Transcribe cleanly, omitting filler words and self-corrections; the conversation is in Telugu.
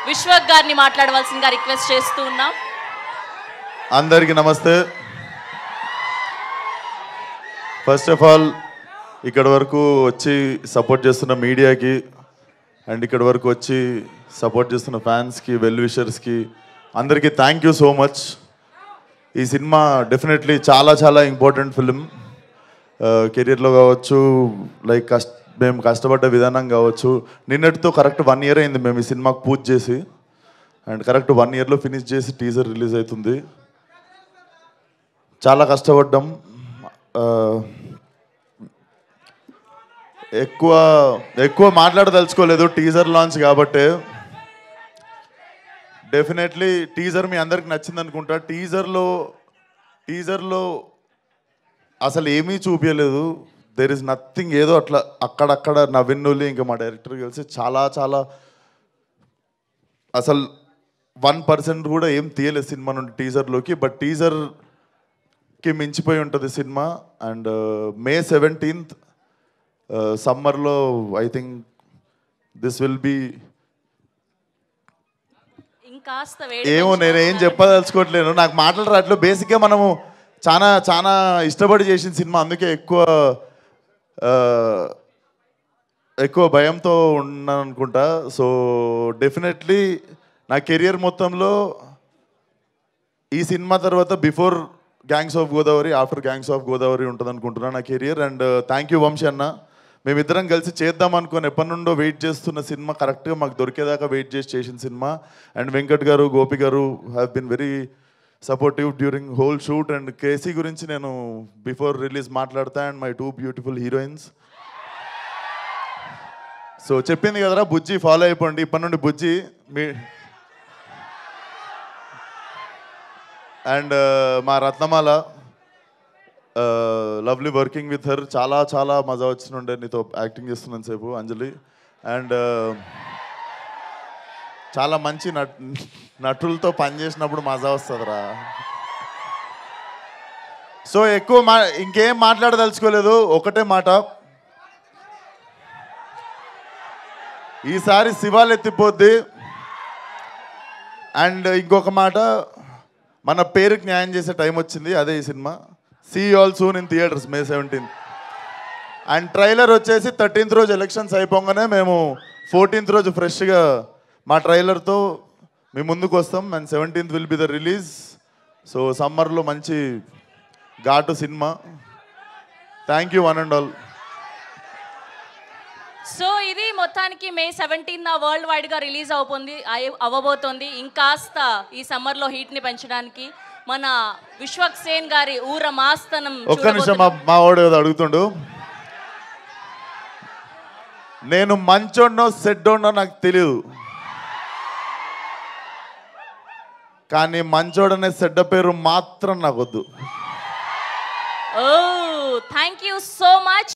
విశ్వక్ గారిని మాట్లాడవలసిందిగా రిక్వెస్ట్ చేస్తూ ఉన్నాం. అందరికీ నమస్తే. ఫస్ట్ ఆఫ్ ఆల్ ఇక్కడ వరకు వచ్చి సపోర్ట్ చేస్తున్న మీడియాకి అండ్ ఇక్కడ వరకు వచ్చి సపోర్ట్ చేస్తున్న ఫ్యాన్స్కి, వెల్ విషర్స్కి అందరికీ థ్యాంక్ యూ సో మచ్. ఈ సినిమా డెఫినెట్లీ చాలా చాలా ఇంపార్టెంట్ ఫిలిం. కెరియర్లో కావచ్చు, లైక్ మేము కష్టపడ్డ విధానం కావచ్చు. నిన్నటితో కరెక్ట్ 1 year అయింది మేము ఈ సినిమాకు పూజ చేసి, అండ్ కరెక్ట్ 1 yearలో ఫినిష్ చేసి టీజర్ రిలీజ్ అవుతుంది. చాలా కష్టపడ్డాం. ఎక్కువ మాట్లాడదలుచుకోలేదు, టీజర్ లాంచ్ కాబట్టి. డెఫినెట్లీ టీజర్ మీ అందరికి నచ్చింది అనుకుంటా. టీజర్లో అసలు ఏమీ చూపించలేదు. There is nothing. ఏదో అట్లా అక్కడక్కడ నవ్విన్నులి ఇంకా మా డైరెక్టర్ కలిసి చాలా చాలా అసలు 1% కూడా ఏం తీయలేదు సినిమా నుండి టీజర్లోకి. బట్ టీజర్కి మించిపోయి ఉంటుంది సినిమా. అండ్ May 17th సమ్మర్లో I think this will be ఏమో నేనేం చెప్పదలుచుకోవట్లేను, నాకు మాటలు రావట్లేదు. బేసిక్గా మనము చాలా చాలా ఇష్టపడి చేసిన సినిమా, అందుకే ఎక్కువ భయంతో ఉన్నాను అనుకుంటా. సో డెఫినెట్లీ నా కెరియర్ మొత్తంలో ఈ సినిమా తర్వాత before gangs of Godavari, after gangs of Godavari ఉంటుంది అనుకుంటున్నాను నా career. And thank you Vamshi అన్న. మేమిద్దరం కలిసి చేద్దాం అనుకుని ఎప్పటి నుండో వెయిట్ చేస్తున్న సినిమా కరెక్ట్గా మాకు దొరికేదాకా వెయిట్ చేసిన సినిమా. అండ్ వెంకట్ గారు, గోపి గారు have been very supportive during whole shoot. And KC గురించి నేను బిఫోర్ రిలీజ్ మాట్లాడతా. And my 2 beautiful heroines. So చెప్పింది కదరా బుజ్జి, ఫాలో అయిపోండి ఇప్పటి నుండి బుజ్జి మీ. అండ్ మా రత్నమాల, లవ్లీ వర్కింగ్ విత్ హర్. చాలా చాలా మజా వచ్చినుండే నీతో యాక్టింగ్ చేస్తున్నాను సేపు, అంజలి. అండ్ చాలా మంచి నటులతో పనిచేసినప్పుడు మజా వస్తుందిరా. సో ఇంకేం మాట్లాడదలుచుకోలేదు, ఒకటే మాట. ఈసారి శివాలు ఎత్తిపోద్ది. అండ్ ఇంకొక మాట, మన పేరుకి న్యాయం చేసే టైం వచ్చింది, అదే ఈ cinema. See you all soon in theatres May 17th. And trailer వచ్చేసి 13th రోజు ఎలక్షన్స్ అయిపోగానే మేము 14th రోజు ఫ్రెష్గా మా ట్రైలర్తో మీ ముందుకు వస్తాం. And 17th will be the release. So సమ్మర్లో మంచి ఘాటు cinema. Thank you one and all. So ఇది మొత్తానికి May 17th వరల్డ్ వైడ్గా రిలీజ్ అవ్వబోతోంది. ఇంకాస్త ఈ సమ్మర్లో హీట్ని పెంచడానికి మన విశ్వక్ సేన్ గారి ఊర మాస్తనం. ఒక్క నిమిషం, మా వాడు ఏదో అడుగుతుండు. నేను మంచోడ్నో సెడ్డోడ్నో నాకు తెలియదు, కానీ మంచోడనే సెడ్డ పేరు మాత్రం నాకు వద్దు. ఓ థ్యాంక్ యూ సో మచ్.